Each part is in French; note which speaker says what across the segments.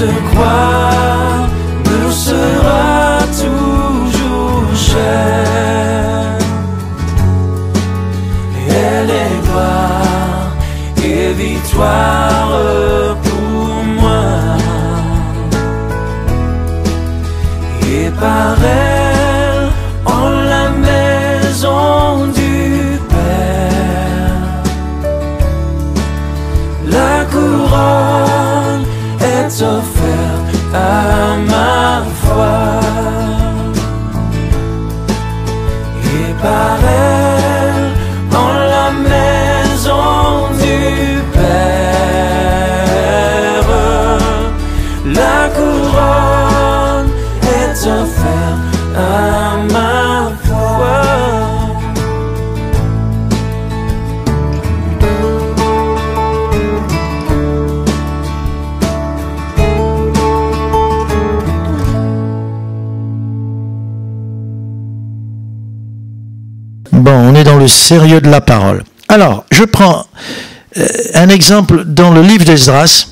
Speaker 1: Cette croix me sera toujours chère. Et elle est gloire et victoire pour moi. Et par elle, en la maison du Père, la couronne est offerte à ma foi. Et par elle, en la maison du Père, la couronne est offerte à ma foi.
Speaker 2: Bon, on est dans le sérieux de la parole. Alors, je prends un exemple dans le livre d'Esdras,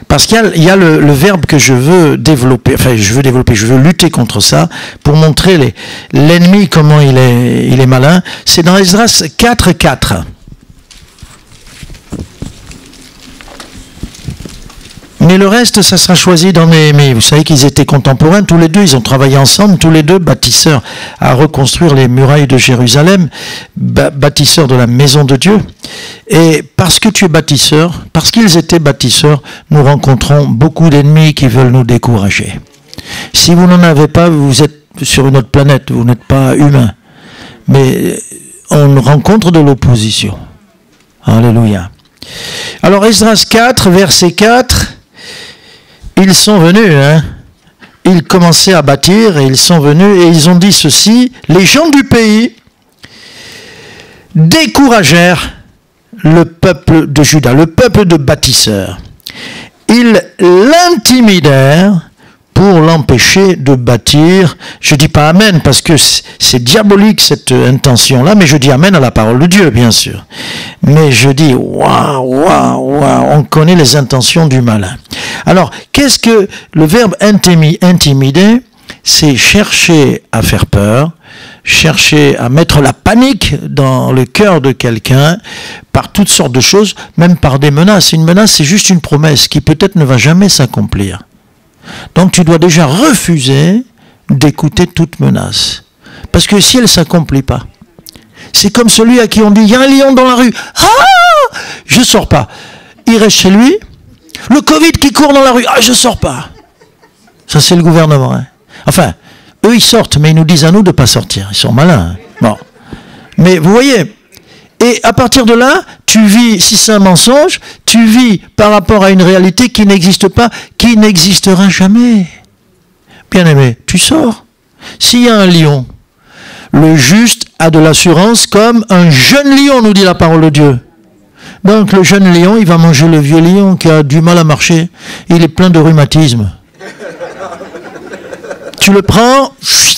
Speaker 2: parce qu'il y a le verbe que je veux développer, je veux lutter contre ça, pour montrer l'ennemi comment il est malin. C'est dans Esdras 4:4. Mais le reste, ça sera choisi dans Néhémie. Vous savez qu'ils étaient contemporains, tous les deux, ils ont travaillé ensemble, tous les deux bâtisseurs à reconstruire les murailles de Jérusalem, bâtisseurs de la maison de Dieu. Et parce que tu es bâtisseur, parce qu'ils étaient bâtisseurs, nous rencontrons beaucoup d'ennemis qui veulent nous décourager. Si vous n'en avez pas, vous êtes sur une autre planète, vous n'êtes pas humain. Mais on rencontre de l'opposition. Alléluia. Alors Esdras 4, verset 4... Ils sont venus, ils commençaient à bâtir et ils sont venus et ils ont dit ceci: les gens du pays découragèrent le peuple de Juda, le peuple de bâtisseurs. Ils l'intimidèrent pour l'empêcher de bâtir. Je dis pas amen parce que c'est diabolique cette intention-là, mais je dis amen à la parole de Dieu, bien sûr. Mais je dis waouh, on connaît les intentions du malin. Alors, qu'est-ce que le verbe intimider? C'est chercher à faire peur, chercher à mettre la panique dans le cœur de quelqu'un par toutes sortes de choses, même par des menaces. Une menace, c'est juste une promesse qui peut-être ne va jamais s'accomplir. Donc tu dois déjà refuser d'écouter toute menace. Parce que si elle ne s'accomplit pas, c'est comme celui à qui on dit, il y a un lion dans la rue, ah, je ne sors pas. Il reste chez lui, le Covid qui court dans la rue, ah, je ne sors pas. Ça c'est le gouvernement. Enfin, eux ils sortent, mais ils nous disent à nous de ne pas sortir. Ils sont malins. Bon. Mais vous voyez, et à partir de là, tu vis, si c'est un mensonge, tu vis par rapport à une réalité qui n'existe pas, qui n'existera jamais. Bien-aimé, tu sors. S'il y a un lion, le juste a de l'assurance comme un jeune lion, nous dit la parole de Dieu. Donc le jeune lion, il va manger le vieux lion qui a du mal à marcher. Il est plein de rhumatisme. Tu le prends,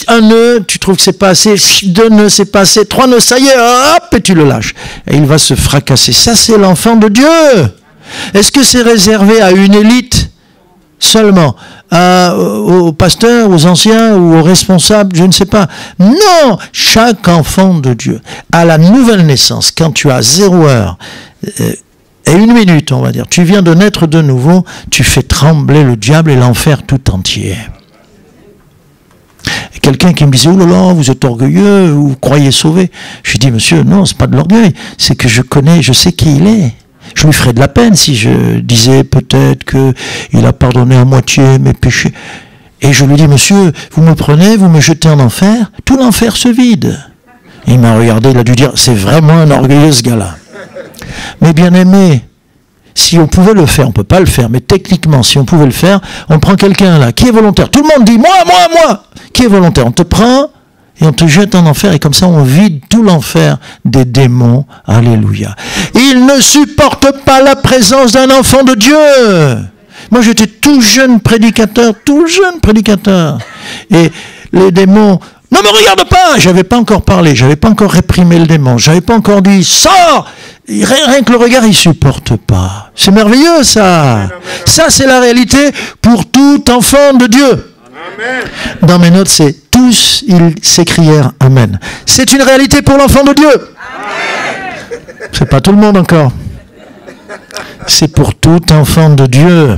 Speaker 2: un nœud, tu trouves que c'est pas assez, 2 nœuds c'est pas assez, 3 nœuds, ça y est, hop, et tu le lâches. Et il va se fracasser. Ça, c'est l'enfant de Dieu. Est-ce que c'est réservé à une élite seulement, aux pasteurs, aux anciens ou aux responsables, je ne sais pas. Non, chaque enfant de Dieu, à la nouvelle naissance, quand tu as 0 heure et 1 minute, on va dire, tu viens de naître de nouveau, tu fais trembler le diable et l'enfer tout entier. Quelqu'un qui me disait, oh là là, vous êtes orgueilleux, vous croyez sauver. Je dis, monsieur, non, c'est pas de l'orgueil, c'est que je sais qui il est. Je lui ferais de la peine si je disais peut-être qu'il a pardonné à moitié mes péchés. Et je lui dis, monsieur, vous me prenez, vous me jetez en enfer, tout l'enfer se vide. Et il m'a regardé, il a dû dire, c'est vraiment un orgueilleux ce gars-là. Mais bien aimé, si on pouvait le faire, on ne peut pas le faire, mais techniquement, si on pouvait le faire, on prend quelqu'un là, qui est volontaire. Tout le monde dit, moi, qui est volontaire. On te prend et on te jette en enfer, et comme ça on vide tout l'enfer des démons. Alléluia. Il ne supporte pas la présence d'un enfant de Dieu. Moi j'étais tout jeune prédicateur. Et les démons, ne me regarde pas, j'avais pas encore parlé, j'avais pas encore réprimé le démon, j'avais pas encore dit, sors. Rien que le regard, il ne supporte pas. C'est merveilleux, ça. Ça, c'est la réalité pour tout enfant de Dieu. Amen. Dans mes notes, c'est tous, ils s'écrièrent Amen. C'est une réalité pour l'enfant de Dieu. Amen. C'est pas tout le monde encore. C'est pour tout enfant de Dieu.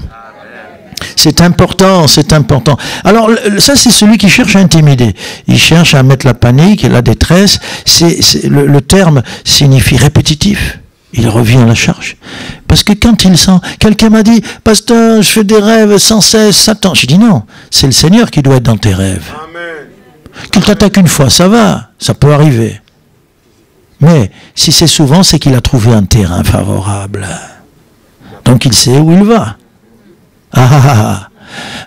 Speaker 2: C'est important, c'est important. Alors, ça, c'est celui qui cherche à intimider. Il cherche à mettre la panique et la détresse. Le terme signifie répétitif. Il revient à la charge. Parce que quand il sent... Quelqu'un m'a dit, « Pasteur, je fais des rêves sans cesse, Satan. » Je dis non, c'est le Seigneur qui doit être dans tes rêves. Amen. Qu'il t'attaque une fois, ça va, ça peut arriver. Mais si c'est souvent, c'est qu'il a trouvé un terrain favorable. Donc il sait où il va.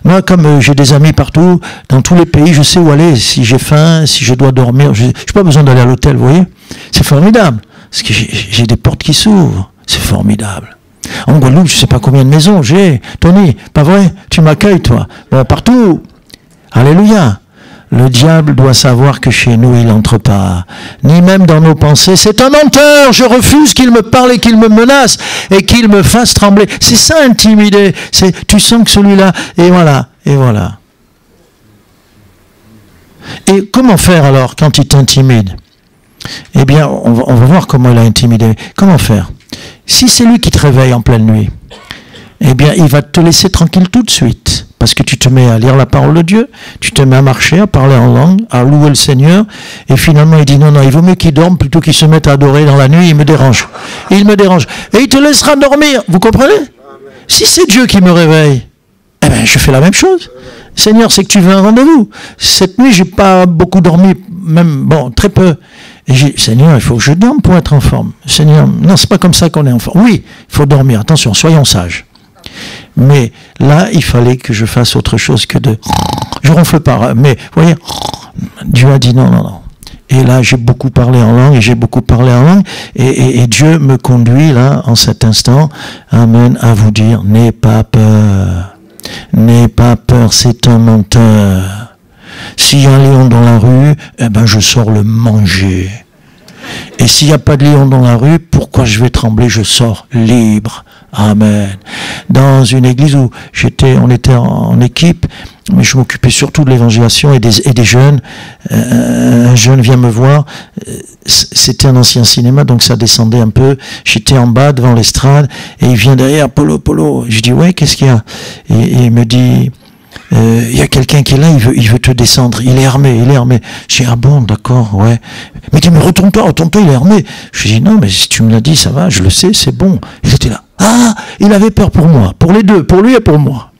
Speaker 2: Moi, comme j'ai des amis partout, dans tous les pays, je sais où aller. Si j'ai faim, si je dois dormir, je n'ai pas besoin d'aller à l'hôtel, vous voyez. C'est formidable. Parce que j'ai des portes qui s'ouvrent. C'est formidable. En Guadeloupe, je ne sais pas combien de maisons j'ai. Tony, pas vrai? Tu m'accueilles, toi. Bon, partout. Alléluia. Le diable doit savoir que chez nous, il n'entre pas. Ni même dans nos pensées. C'est un menteur. Je refuse qu'il me parle et qu'il me menace et qu'il me fasse trembler. C'est ça, intimider. Tu sens que celui-là... Et voilà. Et voilà. Et comment faire alors quand il t'intimide? Eh bien, on va voir comment il a intimidé. Comment faire? Si c'est lui qui te réveille en pleine nuit, eh bien, il va te laisser tranquille tout de suite. Parce que tu te mets à lire la parole de Dieu, tu te mets à marcher, à parler en langue, à louer le Seigneur, et finalement il dit non, il vaut mieux qu'il dorme plutôt qu'il se mette à adorer dans la nuit, il me dérange. Il me dérange. Et il te laissera dormir, vous comprenez? Si c'est Dieu qui me réveille, eh bien je fais la même chose. Seigneur, c'est que tu veux un rendez-vous. Cette nuit, j'ai pas beaucoup dormi, même, bon, très peu. Et j'ai dit, Seigneur, il faut que je dorme pour être en forme. Seigneur, non, c'est pas comme ça qu'on est en forme. Oui, il faut dormir, attention, soyons sages. Mais là, il fallait que je fasse autre chose que de... Je ronfle pas, mais vous voyez, Dieu a dit non. Et là, j'ai beaucoup parlé en langue, et Dieu me conduit là, en cet instant, amen, à vous dire, n'aie pas peur. N'aie pas peur, c'est un menteur. S'il y a un lion dans la rue, eh ben je sors le manger. Et s'il n'y a pas de lion dans la rue, pourquoi je vais trembler? Je sors libre. Amen. Dans une église où on était en équipe, mais je m'occupais surtout de l'évangélisation et des jeunes. Un jeune vient me voir, c'était un ancien cinéma, donc ça descendait un peu. J'étais en bas devant l'estrade, et il vient derrière, Polo. Je dis, ouais, qu'est-ce qu'il y a? Et il me dit, il y a quelqu'un qui est là, il veut te descendre, il est armé. Je dis, ah bon, d'accord, ouais. Mais il dit, mais retourne-toi, il est armé. Je dis, non, mais si tu me l'as dit, ça va, je le sais, c'est bon. Il était là. Ah, il avait peur pour moi, pour les deux, pour lui et pour moi.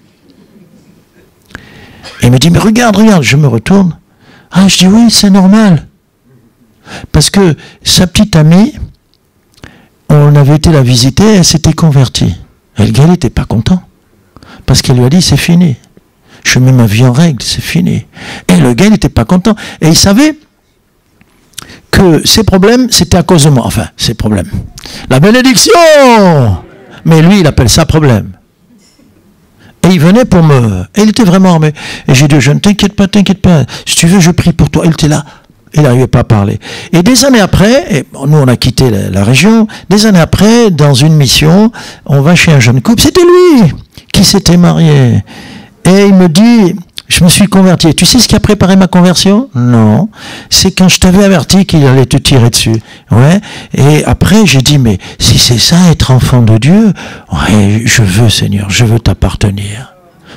Speaker 2: Et il me dit, mais regarde, je me retourne. Ah, je dis, oui, c'est normal. Parce que sa petite amie, on avait été la visiter, elle s'était convertie. Et le gars, il n'était pas content. Parce qu'elle lui a dit, c'est fini. Je mets ma vie en règle, c'est fini. Et le gars, il n'était pas content. Et il savait que ses problèmes, c'était à cause de moi. Enfin, ses problèmes. La bénédiction! Mais lui, il appelle ça problème. Et il venait pour me... Et il était vraiment armé. Et j'ai dit au jeune, t'inquiète pas. Si tu veux, je prie pour toi. Il était là. Il n'arrivait pas à parler. Et des années après, et nous on a quitté la région, des années après, dans une mission, on va chez un jeune couple. C'était lui qui s'était marié. Et il me dit... Je me suis converti. Tu sais ce qui a préparé ma conversion? Non. C'est quand je t'avais averti qu'il allait te tirer dessus. Ouais. Et après, j'ai dit, mais si c'est ça, être enfant de Dieu, ouais, je veux, Seigneur, je veux t'appartenir.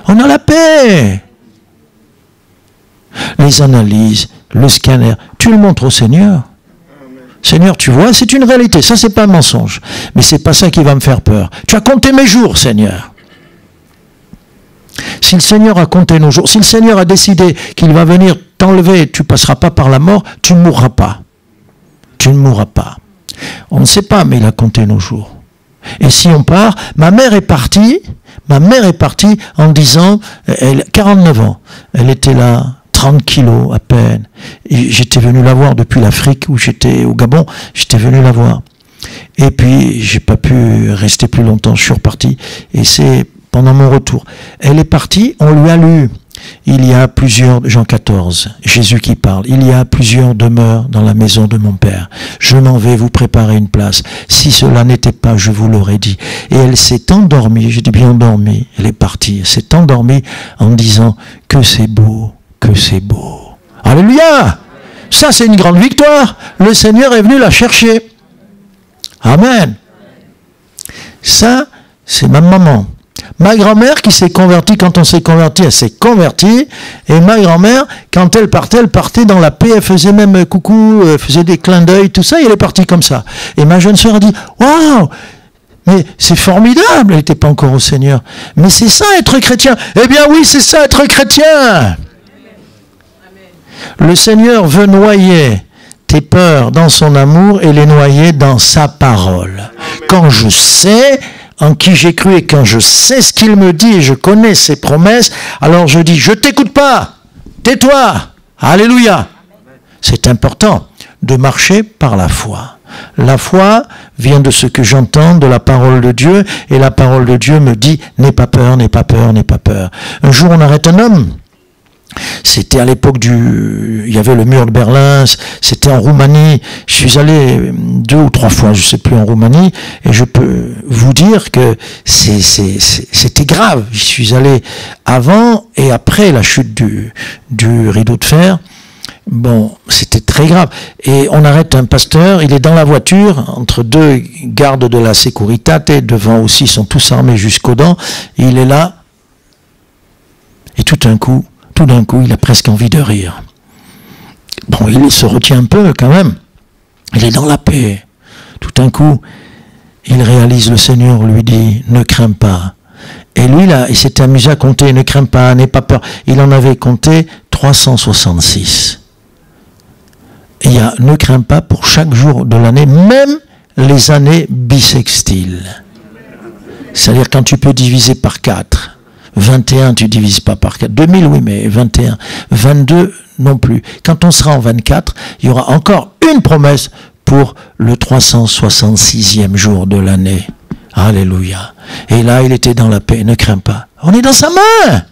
Speaker 2: On a la paix. Les analyses, le scanner, tu le montres au Seigneur. Seigneur, tu vois, c'est une réalité. Ça, c'est pas un mensonge. Mais c'est pas ça qui va me faire peur. Tu as compté mes jours, Seigneur. Si le Seigneur a compté nos jours, si le Seigneur a décidé qu'il va venir t'enlever, tu ne passeras pas par la mort, tu ne mourras pas. Tu ne mourras pas. On ne sait pas, mais il a compté nos jours. Et si on part, ma mère est partie en disant, elle 49 ans, elle était là, 30 kilos à peine. J'étais venu la voir depuis l'Afrique où j'étais au Gabon, j'étais venu la voir. Et puis, j'ai pas pu rester plus longtemps, je suis reparti. Et c'est pendant mon retour. Elle est partie, on lui a lu il y a plusieurs, Jean 14, Jésus qui parle, il y a plusieurs demeures dans la maison de mon Père. Je m'en vais vous préparer une place. Si cela n'était pas, je vous l'aurais dit. Et elle s'est endormie, je dis bien endormie, elle est partie, elle s'est endormie en disant que c'est beau, que c'est beau. Alléluia! Ça c'est une grande victoire. Le Seigneur est venu la chercher. Amen. Ça, c'est ma maman. Ma grand-mère qui s'est convertie, quand on s'est converti, elle s'est convertie. Et ma grand-mère, quand elle partait dans la paix, elle faisait même coucou, elle faisait des clins d'œil, tout ça, et elle est partie comme ça. Et ma jeune sœur a dit, waouh, mais c'est formidable, elle n'était pas encore au Seigneur. Mais c'est ça être chrétien. Eh bien oui, c'est ça être chrétien. Le Seigneur veut noyer tes peurs dans son amour et les noyer dans sa parole. Quand je sais en qui j'ai cru et quand je sais ce qu'il me dit et je connais ses promesses, alors je dis, je t'écoute pas, tais-toi. Alléluia. C'est important de marcher par la foi. La foi vient de ce que j'entends de la parole de Dieu et la parole de Dieu me dit, n'aie pas peur, n'aie pas peur, n'aie pas peur. Un jour on arrête un homme. C'était à l'époque il y avait le mur de Berlin, c'était en Roumanie. Je suis allé 2 ou 3 fois, je sais plus, en Roumanie, et je peux vous dire que c'était grave. Je suis allé avant et après la chute du rideau de fer. Bon, c'était très grave. Et on arrête un pasteur, il est dans la voiture, entre 2 gardes de la Securitate, devant aussi, ils sont tous armés jusqu'aux dents, et il est là, et tout d'un coup, il a presque envie de rire. Bon, il se retient un peu quand même. Il est dans la paix. Tout d'un coup, il réalise, le Seigneur lui dit, ne crains pas. Et lui, là, il s'était amusé à compter, ne crains pas, n'aie pas peur. Il en avait compté 366. Et il y a ne crains pas pour chaque jour de l'année, même les années bissextiles. C'est-à-dire quand tu peux diviser par 4. 21, tu divises pas par 4. 2000, oui, mais 21. 22, non plus. Quand on sera en 24, il y aura encore une promesse pour le 366e jour de l'année. Alléluia. Et là, il était dans la paix. Ne crains pas. On est dans sa main.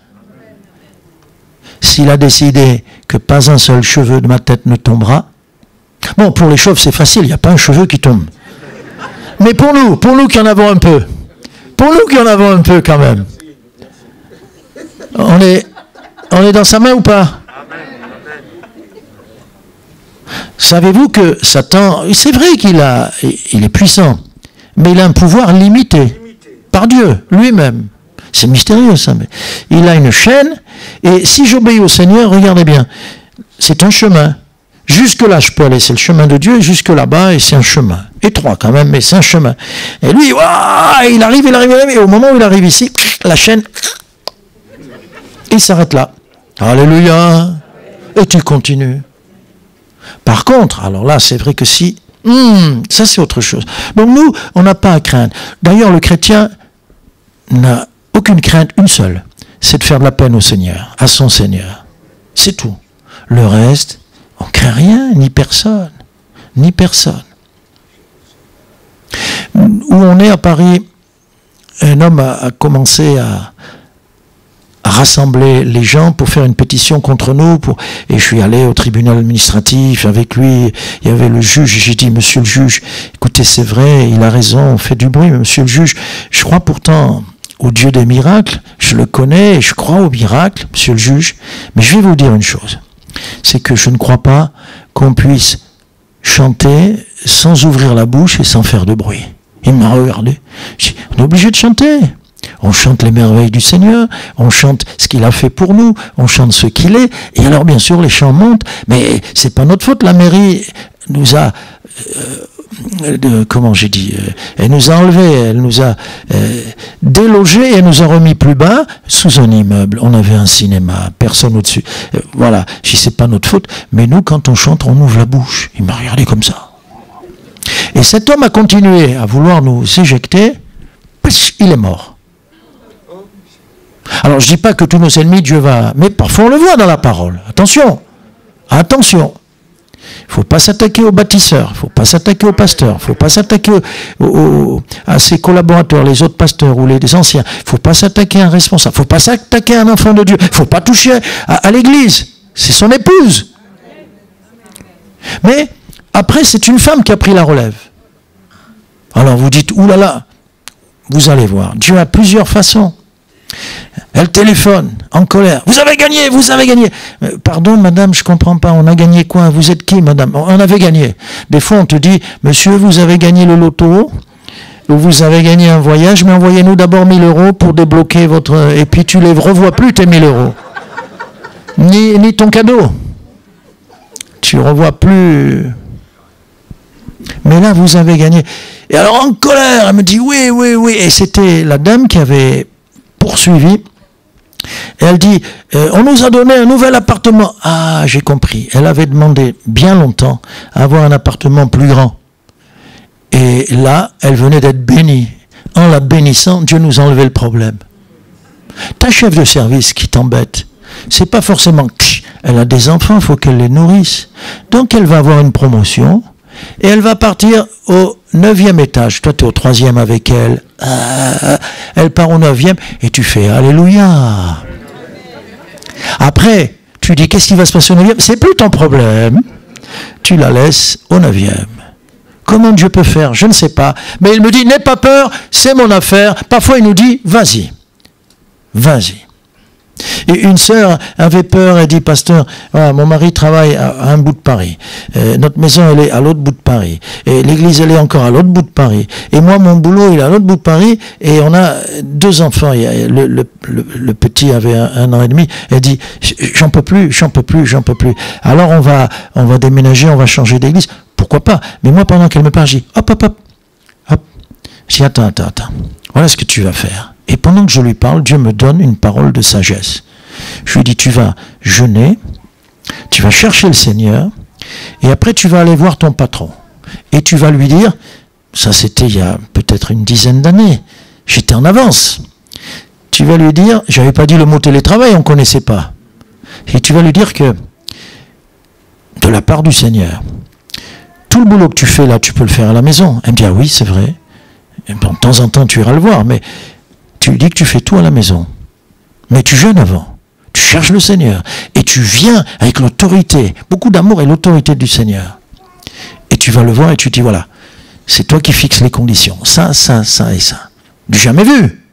Speaker 2: S'il a décidé que pas un seul cheveu de ma tête ne tombera, bon, pour les chauves, c'est facile. Il n'y a pas un cheveu qui tombe. Mais pour nous qui en avons un peu, quand même, on est dans sa main ou pas? Savez-vous que Satan, c'est vrai qu'il est puissant, mais il a un pouvoir limité par Dieu lui-même. C'est mystérieux ça, mais il a une chaîne, et si j'obéis au Seigneur, regardez bien, c'est un chemin. Jusque là, je peux aller, c'est le chemin de Dieu, et jusque là-bas, et c'est un chemin. Étroit quand même, mais c'est un chemin. Et lui, il arrive, et au moment où il arrive ici, la chaîne, il s'arrête là. Alléluia. Et tu continues. Par contre, alors là, c'est vrai que si, ça c'est autre chose. Donc nous, on n'a pas à craindre. D'ailleurs, le chrétien n'a aucune crainte, une seule. C'est de faire de la peine au Seigneur, à son Seigneur. C'est tout. Le reste, on ne craint rien, ni personne. Ni personne. Où on est à Paris, un homme a commencé à rassembler les gens pour faire une pétition contre nous. Et je suis allé au tribunal administratif avec lui. Il y avait le juge. J'ai dit, monsieur le juge, écoutez, c'est vrai, il a raison, on fait du bruit, mais monsieur le juge, je crois pourtant au Dieu des miracles. Je le connais et je crois aux miracles, monsieur le juge. Mais je vais vous dire une chose. C'est que je ne crois pas qu'on puisse chanter sans ouvrir la bouche et sans faire de bruit. Il m'a regardé. J'ai dit, on est obligé de chanter. On chante les merveilles du Seigneur, on chante ce qu'il a fait pour nous, on chante ce qu'il est, et alors bien sûr les chants montent, mais c'est pas notre faute, la mairie nous a, elle nous a enlevés, elle nous a délogés, et elle nous a remis plus bas, sous un immeuble, on avait un cinéma, personne au-dessus, voilà, je dis c'est pas notre faute, mais nous quand on chante, on ouvre la bouche, il m'a regardé comme ça. Et cet homme a continué à vouloir nous éjecter, il est mort. Alors je ne dis pas que tous nos ennemis, Dieu va... Mais parfois on le voit dans la parole. Attention. Attention. Il Il ne faut pas s'attaquer aux bâtisseurs, il ne faut pas s'attaquer aux pasteurs, il ne faut pas s'attaquer à ses collaborateurs, les autres pasteurs ou les anciens. Il ne faut pas s'attaquer à un responsable, il ne faut pas s'attaquer à un enfant de Dieu, il ne faut pas toucher à l'église. C'est son épouse. Mais après, c'est une femme qui a pris la relève. Alors vous dites, oulala, vous allez voir, Dieu a plusieurs façons. Elle téléphone, en colère. Vous avez gagné, vous avez gagné. Pardon, madame, je ne comprends pas. On a gagné quoi? Vous êtes qui, madame? On avait gagné. Des fois, on te dit, monsieur, vous avez gagné le loto, ou vous avez gagné un voyage, mais envoyez-nous d'abord 1000 € pour débloquer votre... Et puis tu ne les revois plus, tes 1000 €. Ni ton cadeau. Tu ne revois plus... Mais là, vous avez gagné. Et alors, en colère, elle me dit, oui, oui, oui. Et c'était la dame qui avait poursuivi. Et elle dit, on nous a donné un nouvel appartement. Ah, j'ai compris. Elle avait demandé bien longtemps à avoir un appartement plus grand. Et là, elle venait d'être bénie. En la bénissant, Dieu nous a enlevé le problème. Ta chef de service qui t'embête, c'est pas forcément... Elle a des enfants, il faut qu'elle les nourrisse. Donc, elle va avoir une promotion. Et elle va partir au 9e étage. Toi, tu es au 3e avec elle. Elle part au 9e et tu fais Alléluia. Après, tu dis qu'est-ce qui va se passer au 9e? C'est plus ton problème. Tu la laisses au 9e. Comment Dieu peut faire? Je ne sais pas. Mais il me dit, n'aie pas peur, c'est mon affaire. Parfois, il nous dit, vas-y. Vas-y. Et une sœur avait peur, elle dit, pasteur, voilà, mon mari travaille à un bout de Paris. Notre maison, elle est à l'autre bout de Paris. Et l'église, elle est encore à l'autre bout de Paris. Et moi, mon boulot, il est à l'autre bout de Paris. Et on a 2 enfants. Le petit avait 1 an et demi. Elle dit, j'en peux plus, j'en peux plus, j'en peux plus. Alors, on va déménager, on va changer d'église. Pourquoi pas? Mais moi, pendant qu'elle me parle, je dis, hop, hop, hop, hop. Je dis, attends. Voilà ce que tu vas faire. Et pendant que je lui parle, Dieu me donne une parole de sagesse. Je lui dis, tu vas jeûner, tu vas chercher le Seigneur, et après tu vas aller voir ton patron. Et tu vas lui dire, ça c'était il y a peut-être une dizaine d'années, j'étais en avance. Tu vas lui dire, j'avais pas dit le mot télétravail, on ne connaissait pas. Et tu vas lui dire que, de la part du Seigneur, tout le boulot que tu fais là, tu peux le faire à la maison. Elle me dit, ah oui, c'est vrai. Et bon, de temps en temps, tu iras le voir, mais tu lui dis que tu fais tout à la maison. Mais tu jeûnes avant. Tu cherches le Seigneur. Et tu viens avec l'autorité, beaucoup d'amour et l'autorité du Seigneur. Et tu vas le voir et tu dis, voilà, c'est toi qui fixes les conditions. Ça, ça, ça et ça. Du jamais vu.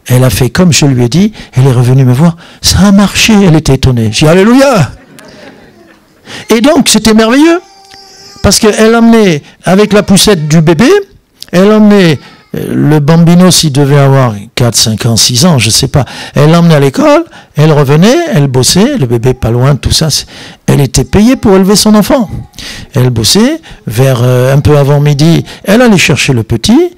Speaker 2: Elle a fait comme je lui ai dit. Elle est revenue me voir. Ça a marché. Elle était étonnée. J'ai dit, alléluia. Et donc, c'était merveilleux. Parce qu'elle emmenait, avec la poussette du bébé, elle emmenait le bambino, s'il devait avoir 4, 5 ans, 6 ans, je ne sais pas. Elle l'emmenait à l'école, elle revenait, elle bossait, le bébé pas loin, tout ça. Elle était payée pour élever son enfant. Elle bossait, vers un peu avant midi, elle allait chercher le petit,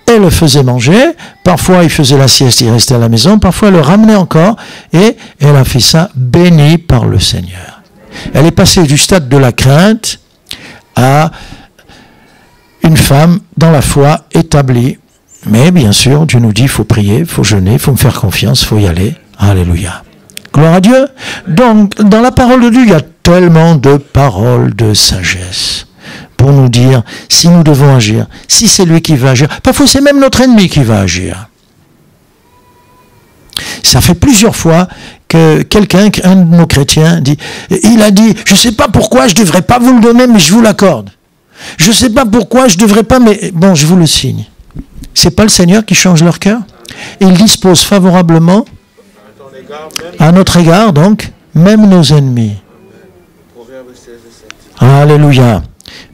Speaker 2: elle le faisait manger, parfois il faisait la sieste, il restait à la maison, parfois elle le ramenait encore, et elle a fait ça bénie par le Seigneur. Elle est passée du stade de la crainte à une femme dans la foi établie. Mais bien sûr, Dieu nous dit, il faut prier, il faut jeûner, il faut me faire confiance, il faut y aller. Alléluia. Gloire à Dieu. Donc, dans la parole de Dieu, il y a tellement de paroles de sagesse pour nous dire si nous devons agir, si c'est lui qui va agir. Parfois, c'est même notre ennemi qui va agir. Ça fait plusieurs fois que quelqu'un, un de nos chrétiens, il a dit, je ne sais pas pourquoi, je ne devrais pas vous le donner, mais je vous l'accorde. Je ne sais pas pourquoi, je ne devrais pas, mais bon, je vous le signe. C'est pas le Seigneur qui change leur cœur. Il dispose favorablement à notre égard, donc, même nos ennemis. Alléluia.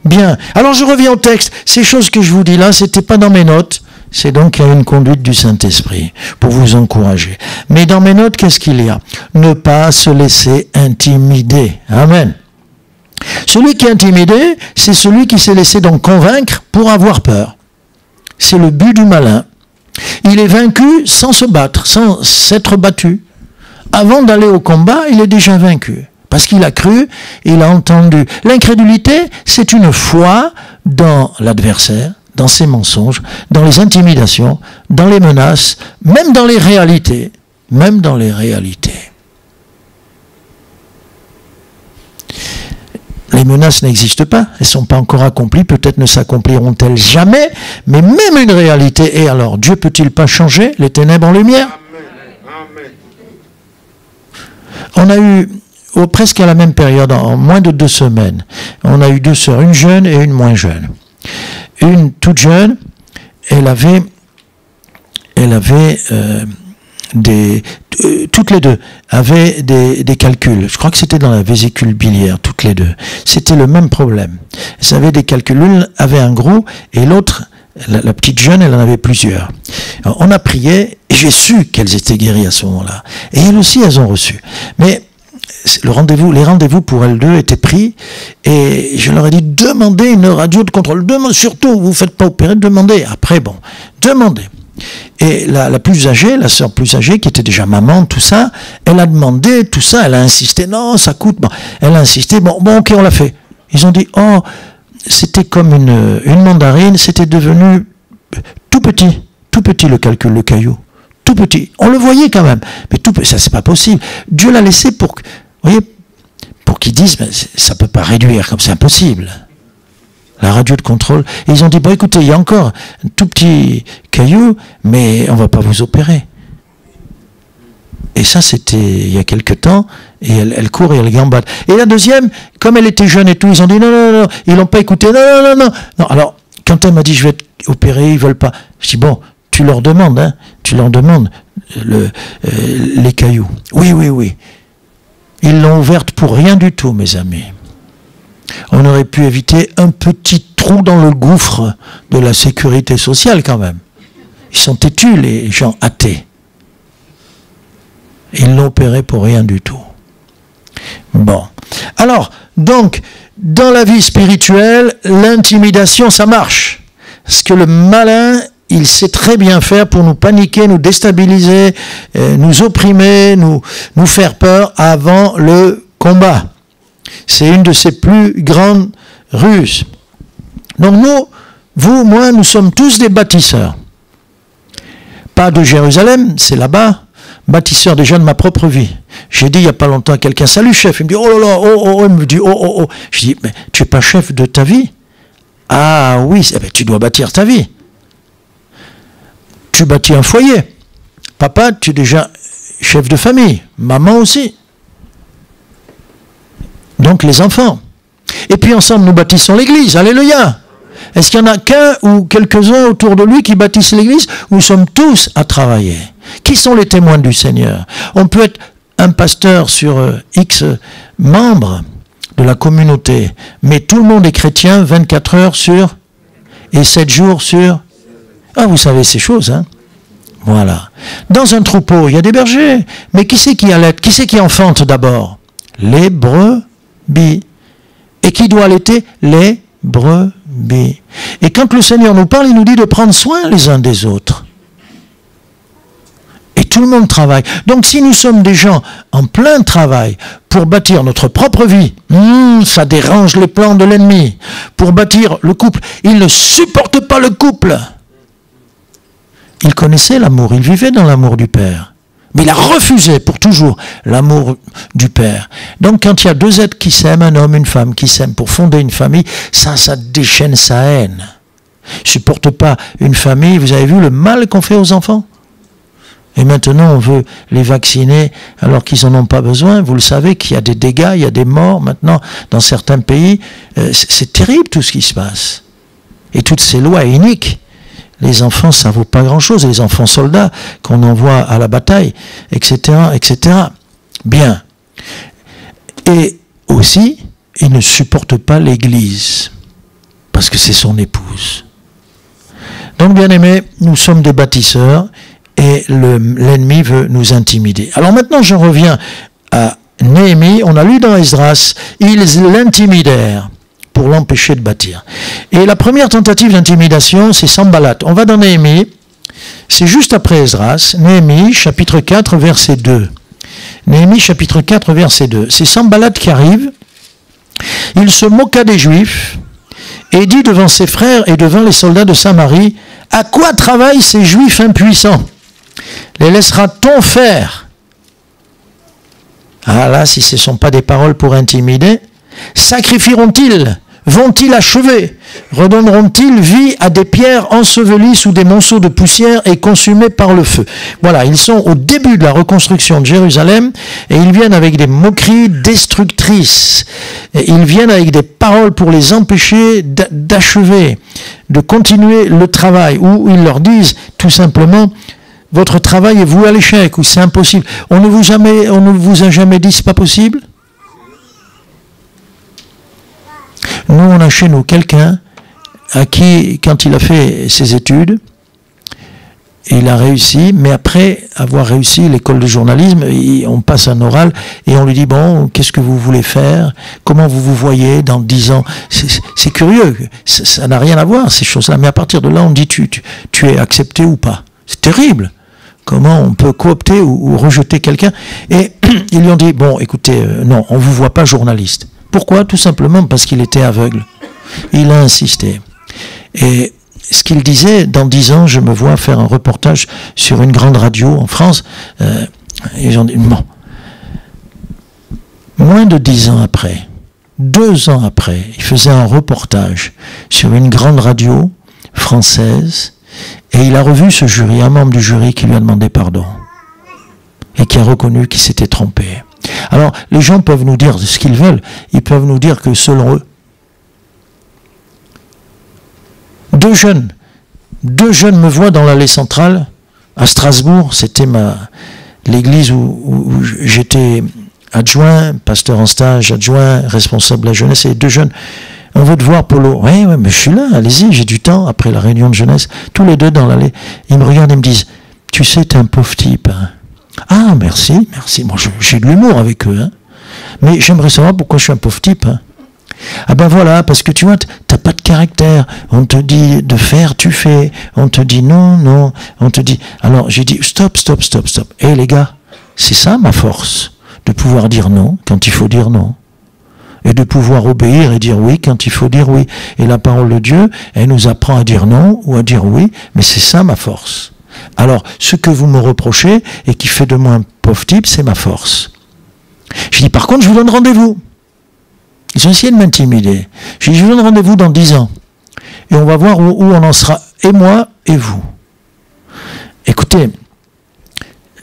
Speaker 2: Bien. Alors je reviens au texte. Ces choses que je vous dis là, c'était pas dans mes notes. C'est donc qu'il y a une conduite du Saint-Esprit pour vous encourager. Mais dans mes notes, qu'est-ce qu'il y a? Ne pas se laisser intimider. Amen. Celui qui est intimidé, c'est celui qui s'est laissé donc convaincre pour avoir peur. C'est le but du malin. Il est vaincu sans se battre, sans s'être battu. Avant d'aller au combat, il est déjà vaincu. Parce qu'il a cru, il a entendu. L'incrédulité, c'est une foi dans l'adversaire, dans ses mensonges, dans les intimidations, dans les menaces, même dans les réalités. Même dans les réalités. les menaces n'existent pas, elles ne sont pas encore accomplies, peut-être ne s'accompliront-elles jamais, mais même une réalité. Et alors, Dieu peut-il pas changer les ténèbres en lumière? On a eu, presque à la même période, en moins de 2 semaines, on a eu 2 sœurs, une jeune et une moins jeune. Une toute jeune, elle avait toutes les deux avaient des calculs. Je crois que c'était dans la vésicule biliaire, toutes les deux. C'était le même problème. Elles avaient des calculs. L'une avait un gros et l'autre, la petite jeune, elle en avait plusieurs. Alors, on a prié et j'ai su qu'elles étaient guéries à ce moment-là. Et elles aussi, elles ont reçu. Mais les rendez-vous pour elles deux étaient pris et je leur ai dit, demandez une radio de contrôle. Surtout, vous ne faites pas opérer, demandez. Après, bon, demandez. Et la plus âgée, la sœur plus âgée, qui était déjà maman, tout ça, elle a demandé tout ça, elle a insisté, non, ça coûte, bon. Elle a insisté, bon, ok, on l'a fait. Ils ont dit, oh, c'était comme une mandarine, c'était devenu tout petit le calcul, le caillou, tout petit. On le voyait quand même, mais tout petit, ça c'est pas possible. Dieu l'a laissé pour, vous voyez, pour qu'ils disent, mais ça peut pas réduire, comme c'est impossible. La radio de contrôle. Et ils ont dit, bon écoutez, il y a encore un tout petit caillou, mais on ne va pas vous opérer. Et ça, c'était il y a quelque temps, et elle court et elle gambade. Et la deuxième, comme elle était jeune et tout, ils ont dit, non, ils l'ont pas écouté, non. Alors, quand elle m'a dit, je vais être opérée, ils veulent pas. Je dis, bon, tu leur demandes, hein, les cailloux. Oui. Ils l'ont ouverte pour rien du tout, mes amis. On aurait pu éviter un petit trou dans le gouffre de la sécurité sociale quand même. Ils sont têtus, les gens athées. Ils l'ont opéré pour rien du tout. Bon. Alors, donc, dans la vie spirituelle, l'intimidation, ça marche. Parce que le malin, il sait très bien faire pour nous paniquer, nous déstabiliser, nous opprimer, nous faire peur avant le combat. C'est une de ses plus grandes ruses. Donc nous, vous, moi, nous sommes tous des bâtisseurs. Pas de Jérusalem, c'est là-bas. Bâtisseur déjà de ma propre vie. J'ai dit il n'y a pas longtemps à quelqu'un, salut chef. Il me dit, oh là là, il me dit, oh. Je dis, mais tu n'es pas chef de ta vie? Ah oui, eh bien, tu dois bâtir ta vie. Tu bâtis un foyer. Papa, tu es déjà chef de famille. Maman aussi. Donc les enfants. Et puis ensemble, nous bâtissons l'église. Alléluia. Est-ce qu'il y en a qu'un ou quelques-uns autour de lui qui bâtissent l'église? Nous sommes tous à travailler. Qui sont les témoins du Seigneur? On peut être un pasteur sur X membres de la communauté, mais tout le monde est chrétien 24 heures sur et 7 jours sur... Ah, vous savez ces choses, hein? Voilà. Dans un troupeau, il y a des bergers. Mais qui c'est qui allaite? Qui c'est qui enfante d'abord? Les brebis. Et qui doit allaiter? Les brebis. Et quand le Seigneur nous parle, il nous dit de prendre soin les uns des autres. Et tout le monde travaille. Donc si nous sommes des gens en plein travail pour bâtir notre propre vie, ça dérange les plans de l'ennemi. Pour bâtir le couple, il ne supporte pas le couple. Il connaissait l'amour, il vivait dans l'amour du Père. Mais il a refusé pour toujours l'amour du Père. Donc quand il y a deux êtres qui s'aiment, un homme, une femme qui s'aiment pour fonder une famille, ça déchaîne sa haine. Il ne supporte pas une famille. Vous avez vu le mal qu'on fait aux enfants? Et maintenant on veut les vacciner alors qu'ils n'en ont pas besoin. Vous le savez qu'il y a des dégâts, il y a des morts maintenant dans certains pays. C'est terrible tout ce qui se passe. Et toutes ces lois iniques. Les enfants, ça ne vaut pas grand-chose. Les enfants soldats qu'on envoie à la bataille, etc., etc. Bien. Et aussi, il ne supporte pas l'Église, parce que c'est son épouse. Donc, bien aimés, nous sommes des bâtisseurs, et l'ennemi veut nous intimider. Alors maintenant, je reviens à Néhémie. On a lu dans Esdras, ils l'intimidèrent pour l'empêcher de bâtir. Et la première tentative d'intimidation, c'est Sanballat. On va dans Néhémie, c'est juste après Esdras, Néhémie, chapitre 4, verset 2. Néhémie, chapitre 4, verset 2. C'est Sanballat qui arrive, il se moqua des Juifs, et dit devant ses frères et devant les soldats de Samarie, « À quoi travaillent ces Juifs impuissants? Les laissera-t-on faire ?» Ah là, si ce ne sont pas des paroles pour intimider, Sacrifieront-ils? Vont-ils achever? Redonneront-ils vie à des pierres ensevelies sous des monceaux de poussière et consumées par le feu? Voilà, ils sont au début de la reconstruction de Jérusalem et ils viennent avec des moqueries destructrices. Et ils viennent avec des paroles pour les empêcher d'achever, de continuer le travail, où ils leur disent tout simplement: votre travail est voué à l'échec, ou c'est impossible. On ne vous a jamais dit c'est pas possible? Nous, on a chez nous quelqu'un à qui, quand il a fait ses études, il a réussi, mais après avoir réussi l'école de journalisme, on passe un oral et on lui dit: bon, qu'est-ce que vous voulez faire? Comment vous vous voyez dans 10 ans? C'est curieux, ça n'a rien à voir, ces choses-là. Mais à partir de là, on dit: tu es accepté ou pas? C'est terrible. Comment on peut coopter ou rejeter quelqu'un? Et ils lui ont dit: bon, écoutez, non, on ne vous voit pas journaliste. Pourquoi? Tout simplement parce qu'il était aveugle. Il a insisté. Et ce qu'il disait: dans 10 ans, je me vois faire un reportage sur une grande radio en France. Ils ont dit: bon. Moins de 10 ans après, 2 ans après, il faisait un reportage sur une grande radio française et il a revu ce jury, un membre du jury qui lui a demandé pardon et qui a reconnu qu'il s'était trompé. Alors, les gens peuvent nous dire ce qu'ils veulent. Ils peuvent nous dire que selon eux, deux jeunes me voient dans l'allée centrale à Strasbourg. C'était l'église où j'étais adjoint, pasteur en stage, adjoint, responsable de la jeunesse. Et 2 jeunes: on veut te voir, Polo. Oui, mais je suis là, allez-y, j'ai du temps. Après la réunion de jeunesse, tous les 2 dans l'allée, ils me regardent et me disent: tu sais, t'es un pauvre type. Hein. Ah, merci. Moi, j'ai de l'humour avec eux. Hein. Mais j'aimerais savoir pourquoi je suis un pauvre type. Hein. Ah ben voilà, parce que tu vois, t'as pas de caractère. On te dit de faire, tu fais. On te dit non. On te dit... Alors, j'ai dit: stop. Eh les gars, c'est ça ma force. De pouvoir dire non quand il faut dire non. Et de pouvoir obéir et dire oui quand il faut dire oui. Et la parole de Dieu, elle nous apprend à dire non ou à dire oui. Mais c'est ça ma force. Alors, ce que vous me reprochez et qui fait de moi un pauvre type, c'est ma force. Je dis: par contre, je vous donne rendez-vous. Ils ont essayé de m'intimider. Je dis: je vous donne rendez-vous dans 10 ans. Et on va voir où on en sera, et moi et vous. Écoutez,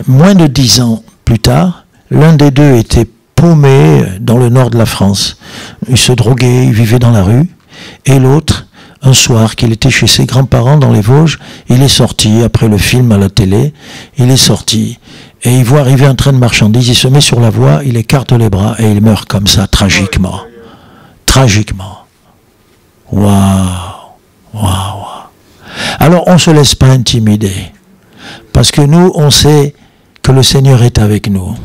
Speaker 2: moins de 10 ans plus tard, l'un des 2 était paumé dans le nord de la France. Il se droguait, il vivait dans la rue. Et l'autre, un soir qu'il était chez ses grands-parents dans les Vosges, il est sorti, après le film à la télé, il est sorti, et il voit arriver un train de marchandises, il se met sur la voie, il écarte les bras, et il meurt comme ça, tragiquement. Tragiquement. Waouh. Alors, on ne se laisse pas intimider, parce que nous, on sait que le Seigneur est avec nous.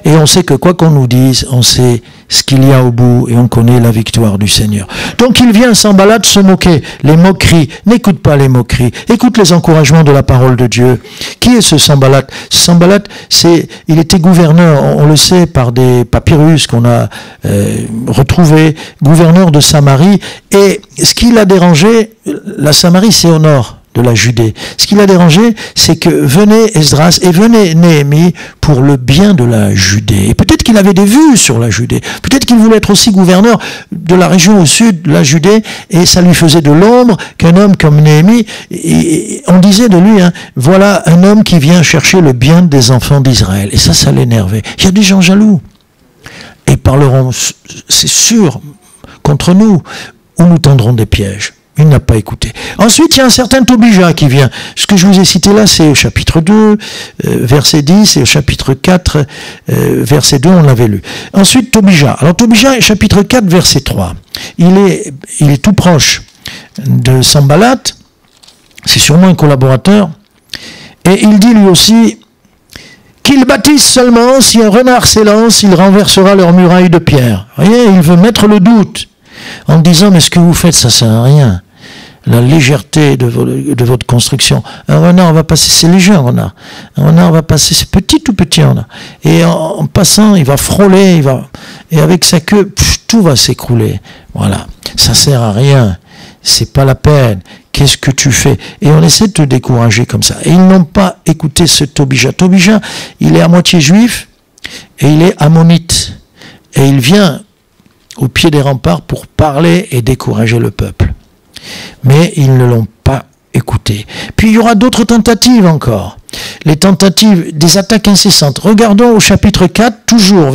Speaker 2: Et on sait que quoi qu'on nous dise, on sait ce qu'il y a au bout et on connaît la victoire du Seigneur. Donc il vient Sanballat se moquer. Les moqueries, n'écoute pas les moqueries. Écoute les encouragements de la parole de Dieu. Qui est ce Sanballat? Sanballat, il était gouverneur, on le sait par des papyrus qu'on a retrouvés, gouverneur de Samarie. Et ce qui l'a dérangé, la Samarie c'est au nord de la Judée. Ce qui l'a dérangé, c'est que venait Esdras et venait Néhémie pour le bien de la Judée. Et peut-être qu'il avait des vues sur la Judée. Peut-être qu'il voulait être aussi gouverneur de la région au sud de la Judée, et ça lui faisait de l'ombre qu'un homme comme Néhémie, et on disait de lui, hein, voilà un homme qui vient chercher le bien des enfants d'Israël. Et ça l'énervait. Il y a des gens jaloux. Et parleront, c'est sûr, contre nous, ou nous tendrons des pièges. Il n'a pas écouté. Ensuite, il y a un certain Tobija qui vient. Ce que je vous ai cité là, c'est au chapitre 2, verset 10, et au chapitre 4, verset 2, on l'avait lu. Ensuite, Tobija. Alors, Tobija, chapitre 4, verset 3. Il est tout proche de Sanballat. C'est sûrement un collaborateur. Et il dit lui aussi qu'ils bâtissent seulement, si un renard s'élance, il renversera leurs murailles de pierre. Vous voyez, il veut mettre le doute en disant, mais ce que vous faites, ça sert à rien. La légèreté de votre construction. Un renard va passer, c'est léger un renard. Un renard va passer, c'est petit, tout petit renard. Et en passant, il va frôler, et avec sa queue, tout va s'écrouler. Voilà. Ça sert à rien. C'est pas la peine. Qu'est-ce que tu fais? Et on essaie de te décourager comme ça. Et ils n'ont pas écouté ce Tobija. Tobija, il est à moitié juif, et il est ammonite. Et il vient au pied des remparts pour parler et décourager le peuple. Mais ils ne l'ont pas écouté. Puis il y aura d'autres tentatives encore. Les tentatives des attaques incessantes. Regardons au chapitre 4, toujours,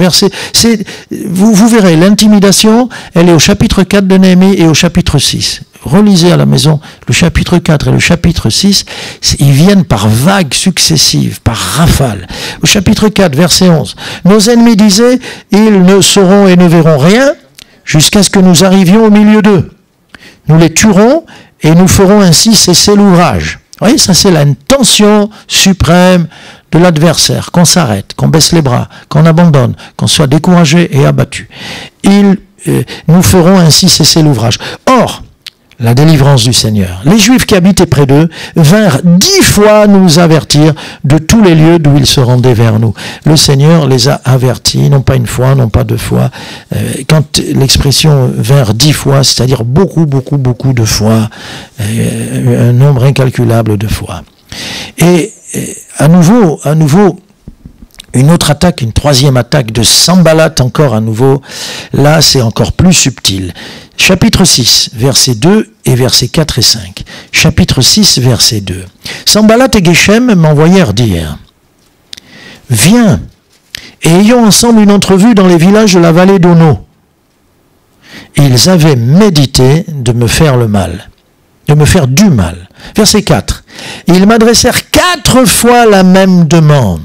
Speaker 2: vous verrez, l'intimidation, elle est au chapitre 4 de Néhémie et au chapitre 6. Relisez à la maison le chapitre 4 et le chapitre 6, ils viennent par vagues successives, par rafales. Au chapitre 4, verset 11, nos ennemis disaient, ils ne sauront et ne verront rien jusqu'à ce que nous arrivions au milieu d'eux. Nous les tuerons et nous ferons ainsi cesser l'ouvrage. Vous voyez, ça c'est l'intention suprême de l'adversaire, qu'on s'arrête, qu'on baisse les bras, qu'on abandonne, qu'on soit découragé et abattu. Nous ferons ainsi cesser l'ouvrage. Or, la délivrance du Seigneur. Les Juifs qui habitaient près d'eux vinrent 10 fois nous avertir de tous les lieux d'où ils se rendaient vers nous. Le Seigneur les a avertis, non pas une fois, non pas 2 fois. Quand l'expression vinrent 10 fois, c'est-à-dire beaucoup de fois, un nombre incalculable de fois. Et à nouveau, une autre attaque, une 3e attaque de Sanballat encore à nouveau. Là, c'est encore plus subtil. Chapitre 6, versets 2 et versets 4 et 5. Chapitre 6, verset 2. Sanballat et Geshem m'envoyèrent dire, « Viens, et ayons ensemble une entrevue dans les villages de la vallée d'Ono. » Ils avaient médité de me faire le mal, de me faire du mal. Verset 4. Ils m'adressèrent 4 fois la même demande.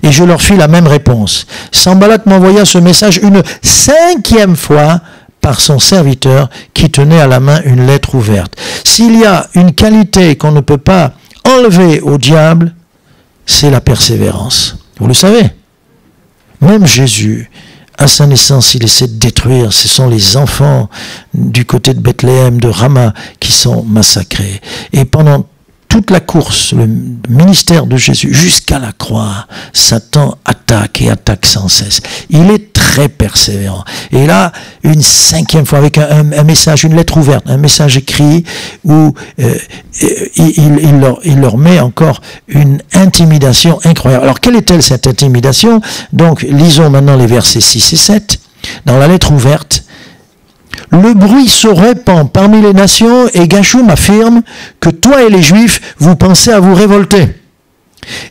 Speaker 2: Et je leur fis la même réponse. Sanballat m'envoya ce message une 5e fois par son serviteur qui tenait à la main une lettre ouverte. S'il y a une qualité qu'on ne peut pas enlever au diable, c'est la persévérance. Vous le savez. Même Jésus, à sa naissance, il essaie de détruire. Ce sont les enfants du côté de Bethléem, de Rama, qui sont massacrés. Et pendant toute la course, le ministère de Jésus, jusqu'à la croix, Satan attaque et attaque sans cesse. Il est très persévérant. Et là, une 5e fois, avec un message, une lettre ouverte, un message écrit, où il leur met encore une intimidation incroyable. Alors, quelle est-elle cette intimidation? Donc, lisons maintenant les versets 6 et 7. Dans la lettre ouverte, le bruit se répand parmi les nations et Gashum affirme que toi et les Juifs, vous pensez à vous révolter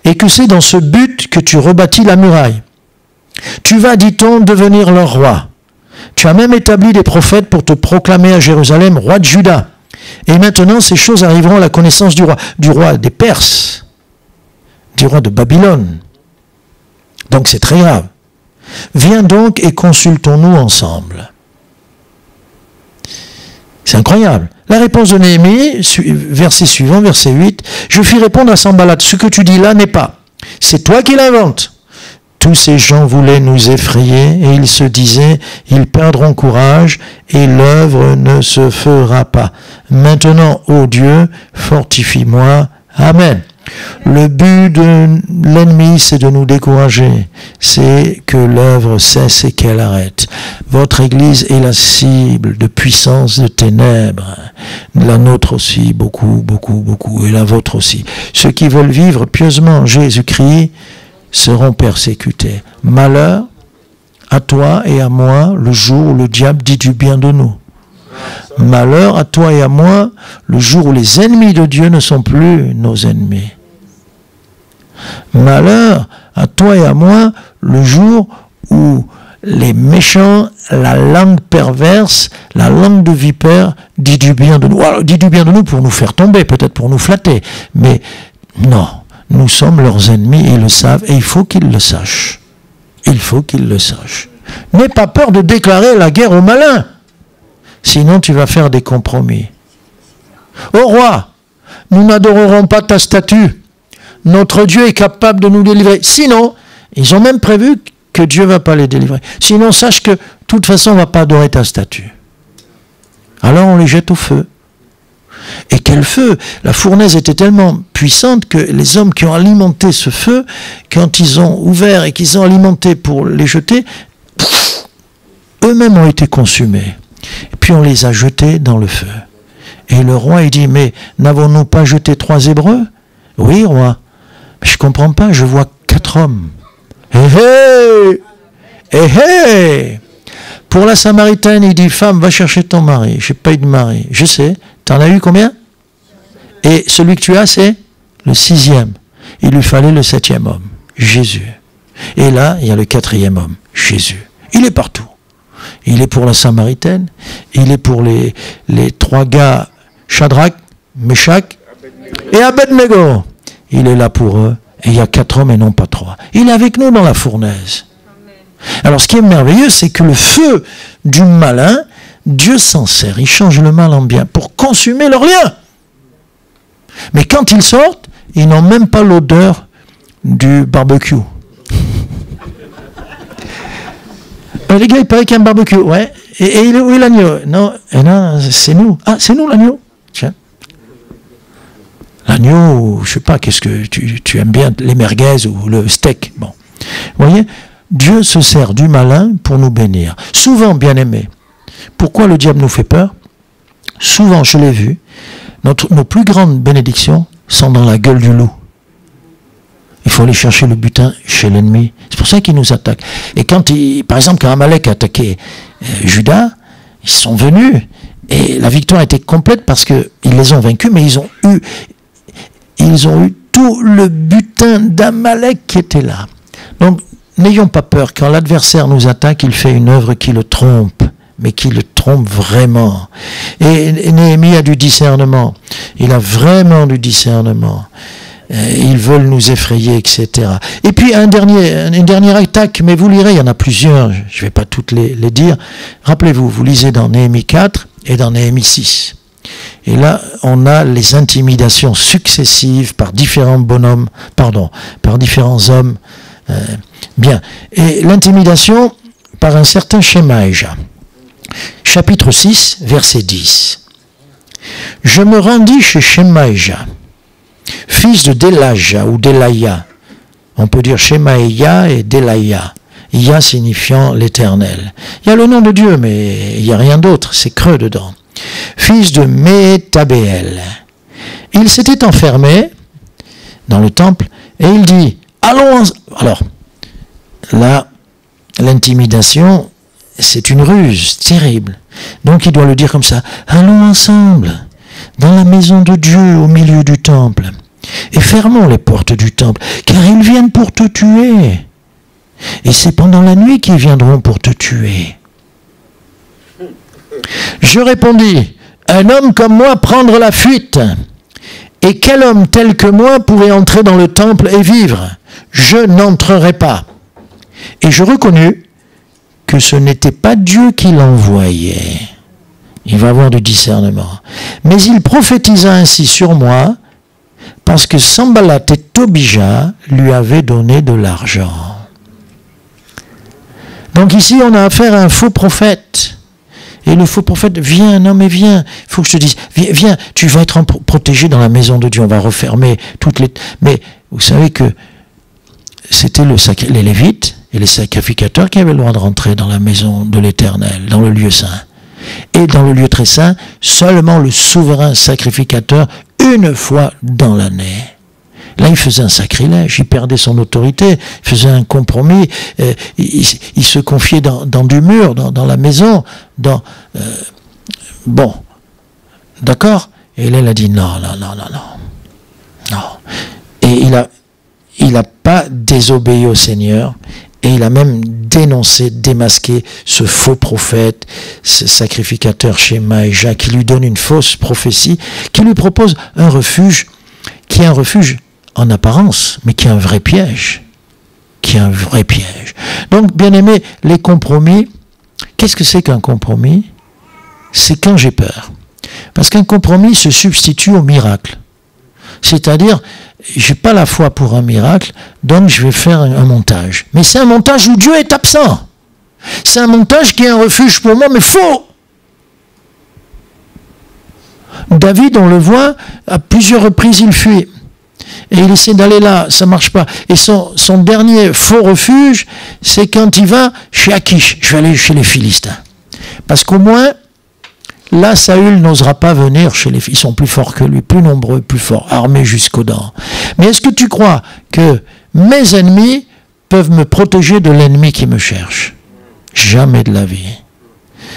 Speaker 2: et que c'est dans ce but que tu rebâtis la muraille. Tu vas, dit-on, devenir leur roi. Tu as même établi des prophètes pour te proclamer à Jérusalem roi de Juda. Et maintenant, ces choses arriveront à la connaissance du roi des Perses, du roi de Babylone. Donc c'est très grave. Viens donc et consultons-nous ensemble. C'est incroyable. La réponse de Néhémie, verset suivant, verset 8, « Je fis répondre à Sanballat, ce que tu dis là n'est pas. C'est toi qui l'inventes. » Tous ces gens voulaient nous effrayer et ils se disaient, ils perdront courage et l'œuvre ne se fera pas. Maintenant, ô Dieu, fortifie-moi. Amen. Le but de l'ennemi, c'est de nous décourager. C'est que l'œuvre cesse et qu'elle arrête. Votre Église est la cible de puissance de ténèbres. La nôtre aussi, beaucoup, et la vôtre aussi. Ceux qui veulent vivre pieusement en Jésus-Christ seront persécutés. Malheur à toi et à moi le jour où le diable dit du bien de nous. Malheur à toi et à moi le jour où les ennemis de Dieu ne sont plus nos ennemis. Malheur à toi et à moi le jour où les méchants, la langue perverse, la langue de vipère dit du bien de nous. Alors, dit du bien de nous pour nous faire tomber, peut-être pour nous flatter, mais non, nous sommes leurs ennemis et ils le savent et il faut qu'ils le sachent. Il faut qu'ils le sachent. N'aie pas peur de déclarer la guerre aux malins. Sinon, tu vas faire des compromis. Ô roi, nous n'adorerons pas ta statue. Notre Dieu est capable de nous délivrer. Sinon, ils ont même prévu que Dieu ne va pas les délivrer. Sinon, sache que, de toute façon, on ne va pas adorer ta statue. Alors, on les jette au feu. Et quel feu! La fournaise était tellement puissante que les hommes qui ont alimenté ce feu, quand ils ont ouvert et qu'ils ont alimenté pour les jeter, eux-mêmes ont été consumés. Et puis on les a jetés dans le feu. Et le roi, il dit, mais n'avons-nous pas jeté 3 Hébreux? Oui, roi. Mais je ne comprends pas, je vois 4 hommes. Hé hé! Hé hé! Pour la Samaritaine, il dit, femme, va chercher ton mari. Je n'ai pas eu de mari. Je sais. Tu en as eu combien? Et celui que tu as, c'est le 6e. Il lui fallait le 7e homme, Jésus. Et là, il y a le 4e homme, Jésus. Il est partout. Il est pour la Samaritaine. Il est pour les 3 gars, Shadrach, Meshach et Abednego. Il est là pour eux. Et il y a 4 hommes et non pas 3. Il est avec nous dans la fournaise. Alors ce qui est merveilleux, c'est que le feu du malin, Dieu s'en sert. Il change le mal en bien pour consumer leur lien. Mais quand ils sortent, ils n'ont même pas l'odeur du barbecue. Les gars, il paraît qu'il y a un barbecue. Ouais. Et où est l'agneau? Non, c'est nous. Ah, c'est nous l'agneau. Tiens. L'agneau, je sais pas, qu'est-ce que tu aimes bien, les merguez ou le steak. Bon. Vous voyez, Dieu se sert du malin pour nous bénir. Souvent, bien-aimés, pourquoi le diable nous fait peur? Souvent, je l'ai vu, nos plus grandes bénédictions sont dans la gueule du loup. Il faut aller chercher le butin chez l'ennemi. C'est pour ça qu'il nous attaque. Et quand par exemple, quand Amalek a attaqué Juda, ils sont venus et la victoire était complète parce qu'ils les ont vaincus, mais ils ont eu tout le butin d'Amalek qui était là. Donc, n'ayons pas peur. Quand l'adversaire nous attaque, il fait une œuvre qui le trompe, mais qui le trompe vraiment. Et Néhémie a du discernement. Il a vraiment du discernement. Ils veulent nous effrayer, etc. Et puis une dernière attaque, mais vous lirez, il y en a plusieurs, je ne vais pas toutes les dire. Rappelez-vous, vous lisez dans Néhémie 4 et dans Néhémie 6. Et là, on a les intimidations successives par différents bonhommes, par différents hommes. Bien. Et l'intimidation par un certain Shemaïja. Chapitre 6, verset 10. Je me rendis chez Shemaïja, fils de Delaja ou Delaya. On peut dire Shemaïa et Delaya. Ya signifiant l'éternel. Il y a le nom de Dieu, mais il n'y a rien d'autre, c'est creux dedans. Fils de Métabéel. Il s'était enfermé dans le temple et il dit, allons. Alors, là, l'intimidation, c'est une ruse terrible. Donc il doit le dire comme ça, allons ensemble dans la maison de Dieu au milieu du temple et fermons les portes du temple, car ils viennent pour te tuer. Et c'est pendant la nuit qu'ils viendront pour te tuer. Je répondis, un homme comme moi prendre la fuite, et quel homme tel que moi pourrait entrer dans le temple et vivre? Je n'entrerai pas. Et je reconnus que ce n'était pas Dieu qui l'envoyait. Il va avoir du discernement. Mais il prophétisa ainsi sur moi, parce que Sanballat et Tobija lui avaient donné de l'argent. Donc ici, on a affaire à un faux prophète. Et le faux prophète, viens, non mais viens, il faut que je te dise, viens, tu vas être protégé dans la maison de Dieu, on va refermer toutes les... Mais vous savez que c'était les Lévites et les sacrificateurs qui avaient le droit de rentrer dans la maison de l'Éternel, dans le lieu saint. Et dans le lieu très saint, seulement le souverain sacrificateur, une fois dans l'année. Là, il faisait un sacrilège, il perdait son autorité, il faisait un compromis, il se confiait dans du mur, dans la maison, bon, d'accord? Et là, il a dit non. Et il n'a pas désobéi au Seigneur, et il a même dénoncé, démasqué ce faux prophète, ce sacrificateur Shemaïja, qui lui donne une fausse prophétie, qui lui propose un refuge, qui est un refuge en apparence, mais qui est un vrai piège. Donc, bien aimé, les compromis, qu'est-ce que c'est qu'un compromis? C'est quand j'ai peur. Parce qu'un compromis se substitue au miracle. C'est-à-dire, je n'ai pas la foi pour un miracle, donc je vais faire un montage. Mais c'est un montage où Dieu est absent. C'est un montage qui est un refuge pour moi, mais faux. David, on le voit, à plusieurs reprises, il fuit. Et il essaie d'aller là, ça ne marche pas. Et son dernier faux refuge, c'est quand il va chez Akish. Je vais aller chez les Philistins. Parce qu'au moins, là, Saül n'osera pas venir chez les Philistins. Ils sont plus forts que lui, plus nombreux, plus forts, armés jusqu'aux dents. Mais est-ce que tu crois que mes ennemis peuvent me protéger de l'ennemi qui me cherche? Jamais de la vie.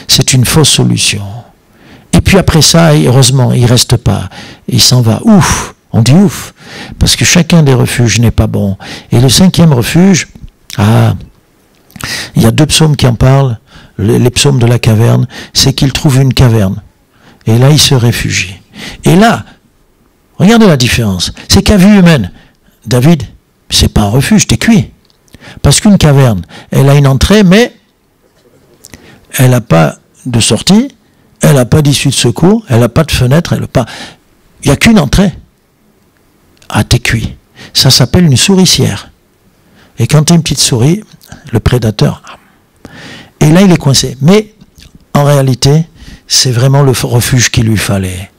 Speaker 2: c'est une fausse solution. Et puis après ça, heureusement, il ne reste pas. Il s'en va. Ouf! On dit ouf! Parce que chacun des refuges n'est pas bon. Et le 5e refuge, il y a 2 psaumes qui en parlent, les psaumes de la caverne, c'est qu'il trouve une caverne. Et là, il se réfugie. Et là, regardez la différence. C'est qu'à vue humaine, David, c'est pas un refuge, t'es cuit. Parce qu'une caverne, elle a une entrée, mais elle n'a pas de sortie, elle n'a pas d'issue de secours, elle n'a pas de fenêtre, il n'y a qu'une entrée. Ah, t'es cuit. Ça s'appelle une souricière. Et quand tu es une petite souris, le prédateur, et là il est coincé. Mais en réalité, c'est vraiment le refuge qu'il lui fallait.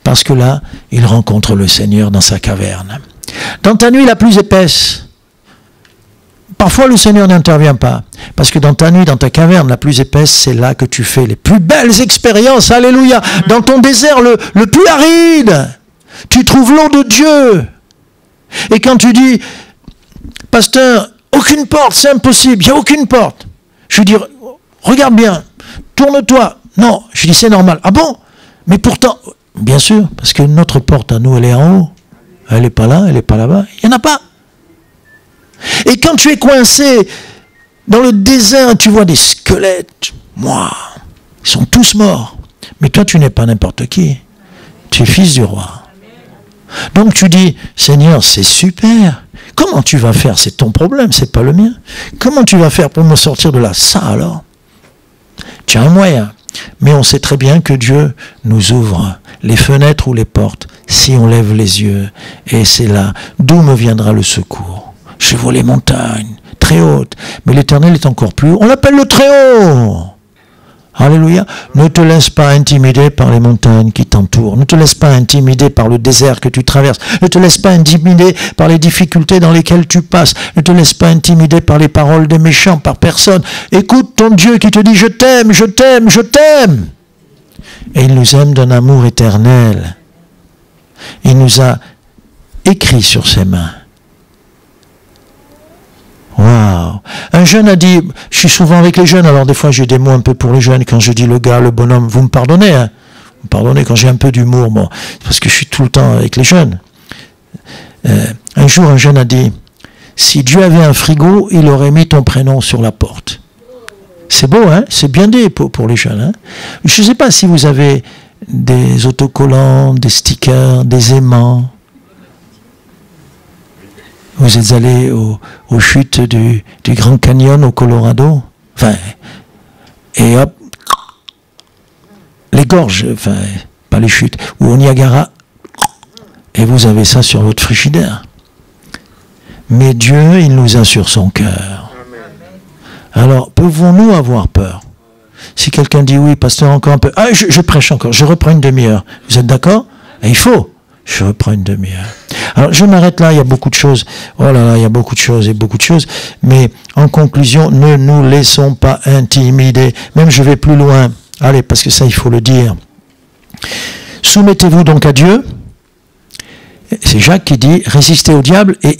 Speaker 2: Parce que là, il rencontre le Seigneur dans sa caverne. Dans ta nuit la plus épaisse, parfois le Seigneur n'intervient pas. Parce que dans ta nuit, dans ta caverne la plus épaisse, c'est là que tu fais les plus belles expériences. Alléluia. Dans ton désert le plus aride, tu trouves l'eau de Dieu. Et quand tu dis, pasteur, aucune porte, c'est impossible, il n'y a aucune porte. Je lui dis, regarde bien, tourne-toi. Non, je dis, c'est normal. Ah bon? Mais pourtant, bien sûr, parce que notre porte à nous, elle est en haut. Elle n'est pas là, elle n'est pas là-bas. Il n'y en a pas. Et quand tu es coincé dans le désert, tu vois des squelettes. Moi, ils sont tous morts. Mais toi, tu n'es pas n'importe qui. Tu es fils du roi. Donc tu dis, Seigneur, c'est super. Comment tu vas faire? C'est ton problème, c'est pas le mien. Comment tu vas faire pour me sortir de là? Ça alors? Tu as un moyen. Mais on sait très bien que Dieu nous ouvre les fenêtres ou les portes si on lève les yeux. Et c'est là d'où me viendra le secours. Je vois les montagnes très hautes, mais l'Éternel est encore plus haut. On l'appelle le très haut. Alléluia. Ne te laisse pas intimider par les montagnes qui t'entourent. Ne te laisse pas intimider par le désert que tu traverses. Ne te laisse pas intimider par les difficultés dans lesquelles tu passes. Ne te laisse pas intimider par les paroles des méchants, par personne. Écoute ton Dieu qui te dit « Je t'aime, je t'aime, je t'aime ». Et il nous aime d'un amour éternel. Il nous a écrit sur ses mains. Waouh! Un jeune a dit, je suis souvent avec les jeunes, alors des fois j'ai des mots un peu pour les jeunes, quand je dis le gars, le bonhomme, vous me pardonnez, hein? Vous me pardonnez quand j'ai un peu d'humour, bon, parce que je suis tout le temps avec les jeunes. Un jour, un jeune a dit, si Dieu avait un frigo, il aurait mis ton prénom sur la porte. C'est beau, hein? C'est bien dit pour les jeunes, hein? Je ne sais pas si vous avez des autocollants, des stickers, des aimants. Vous êtes allé aux chutes du Grand Canyon au Colorado, enfin, et hop, les gorges, enfin, pas les chutes, ou au Niagara, et vous avez ça sur votre frigidaire. Mais Dieu, il nous a sur son cœur. Alors, pouvons-nous avoir peur? Si quelqu'un dit oui, pasteur, encore un peu, ah, je prêche encore, je reprends une demi-heure. Vous êtes d'accord? Il faut. Je reprends une demi-heure. Alors, je m'arrête là, il y a beaucoup de choses. Oh là là, il y a beaucoup de choses et beaucoup de choses. Mais en conclusion, ne nous laissons pas intimider. Même je vais plus loin. Allez, parce que ça, il faut le dire. Soumettez-vous donc à Dieu. C'est Jacques qui dit, résistez au diable et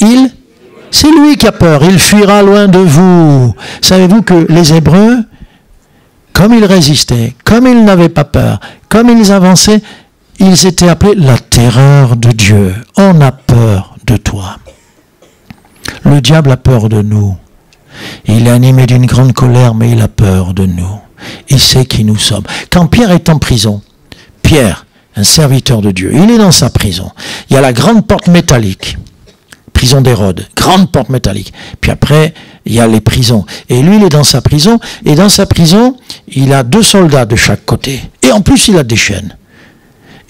Speaker 2: c'est lui qui a peur. Il fuira loin de vous. Savez-vous que les Hébreux, comme ils résistaient, comme ils n'avaient pas peur, comme ils avançaient, ils étaient appelés la terreur de Dieu. On a peur de toi. Le diable a peur de nous. Il est animé d'une grande colère, mais il a peur de nous. Il sait qui nous sommes. Quand Pierre est en prison, Pierre, un serviteur de Dieu, il est dans sa prison. Il y a la grande porte métallique, prison d'Hérode, grande porte métallique. Puis après, il y a les prisons. Et lui, il est dans sa prison. Et dans sa prison, il a 2 soldats de chaque côté. Et en plus, il a des chaînes.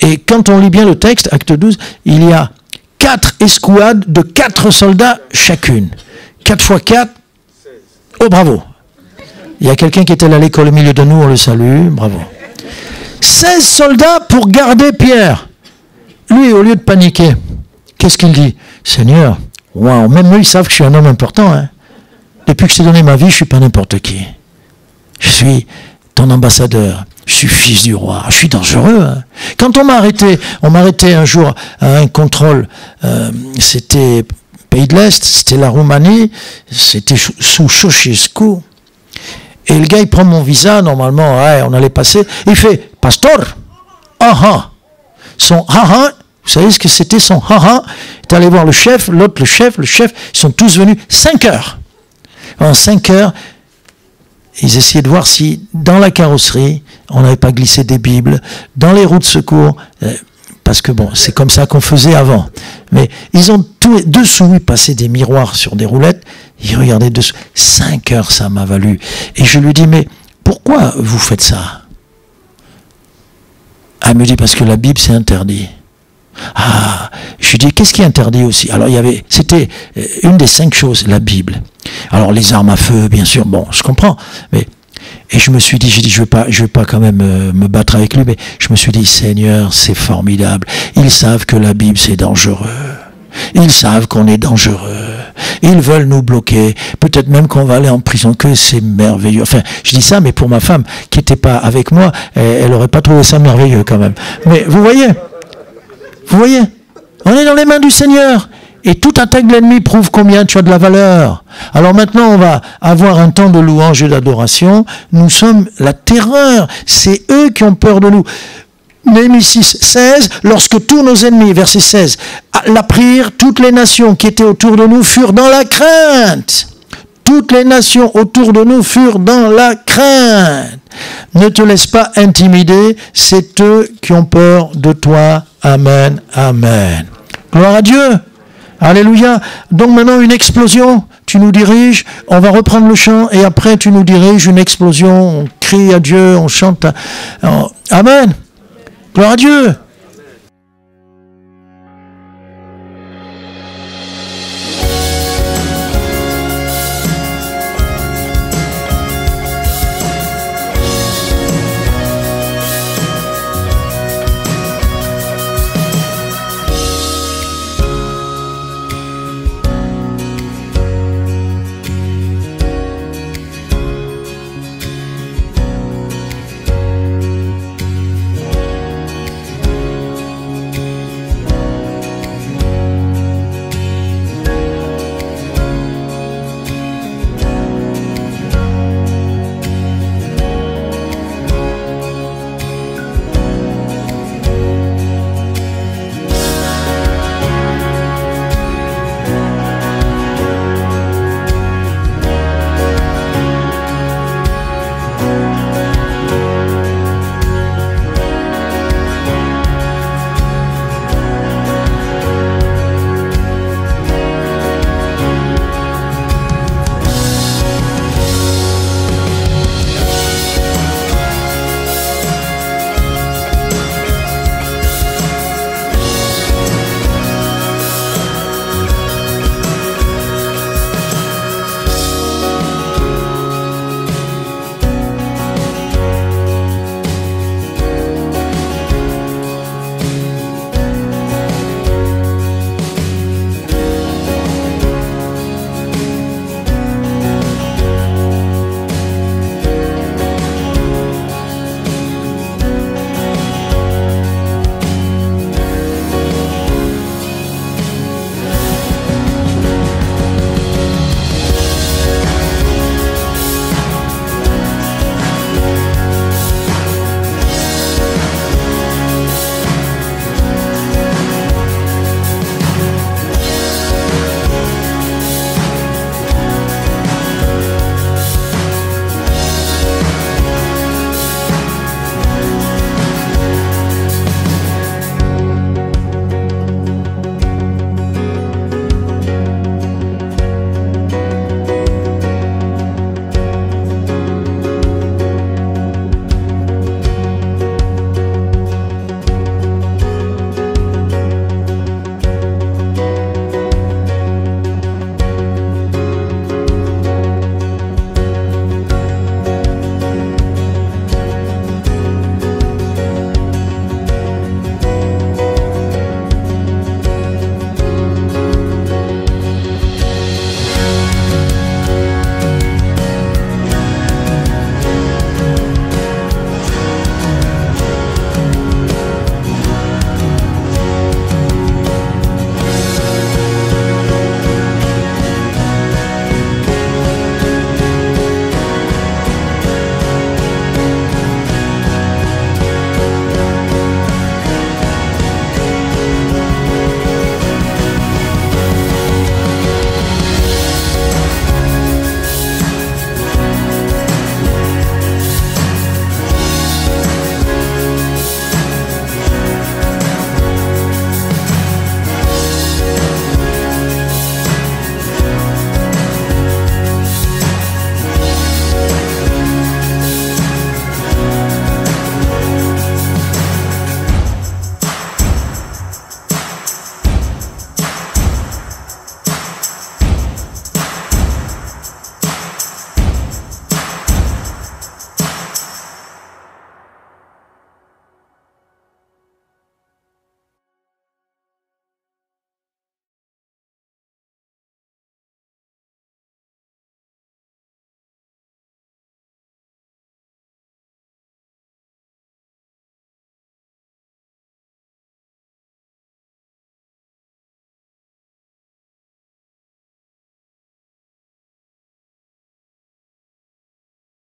Speaker 2: Et quand on lit bien le texte, acte 12, il y a 4 escouades de 4 soldats chacune. 4 fois 4, oh bravo. Il y a quelqu'un qui était à l'école au milieu de nous, on le salue, bravo. 16 soldats pour garder Pierre. Lui, au lieu de paniquer, qu'est-ce qu'il dit? Seigneur, waouh, même eux, ils savent que je suis un homme important. Hein. Depuis que je t'ai donné ma vie, je ne suis pas n'importe qui. Je suis ton ambassadeur. Je suis fils du roi. Je suis dangereux. Hein. Quand on m'a arrêté un jour à un contrôle. C'était Pays de l'Est, c'était la Roumanie, c'était sous Ceausescu. Et le gars, il prend mon visa, normalement, ouais, on allait passer. Il fait, pasteur, son vous savez ce que c'était son Il est allé voir le chef, l'autre, le chef, ils sont tous venus 5 heures. En 5 heures, ils essayaient de voir si, dans la carrosserie, on n'avait pas glissé des Bibles, dans les roues de secours, parce que bon, c'est comme ça qu'on faisait avant. Mais ils ont dessous, ils passaient des miroirs sur des roulettes, ils regardaient dessous. 5 heures, ça m'a valu. Et je lui dis, mais pourquoi vous faites ça? Elle me dit, parce que la Bible, c'est interdit. Ah, je lui dis, qu'est-ce qui est interdit aussi? Alors, c'était une des 5 choses, la Bible. Alors, les armes à feu, bien sûr, bon, je comprends, mais... Et je me suis dit, je vais pas quand même me battre avec lui, mais je me suis dit, Seigneur, c'est formidable. Ils savent que la Bible, c'est dangereux. Ils savent qu'on est dangereux. Ils veulent nous bloquer. Peut-être même qu'on va aller en prison, que c'est merveilleux. Enfin, je dis ça, mais pour ma femme, qui n'était pas avec moi, elle n'aurait pas trouvé ça merveilleux quand même. Mais vous voyez, on est dans les mains du Seigneur. Et toute attaque de l'ennemi prouve combien tu as de la valeur. Alors maintenant, on va avoir un temps de louange et d'adoration. Nous sommes la terreur. C'est eux qui ont peur de nous. Néhémie 6, 16, lorsque tous nos ennemis, verset 16, l'apprirent, toutes les nations qui étaient autour de nous furent dans la crainte. Toutes les nations autour de nous furent dans la crainte. Ne te laisse pas intimider, c'est eux qui ont peur de toi. Amen, amen. Gloire à Dieu. Alléluia. Donc maintenant une explosion, tu nous diriges, on va reprendre le chant et après tu nous diriges une explosion, on crie à Dieu, on chante. Amen. Gloire à Dieu.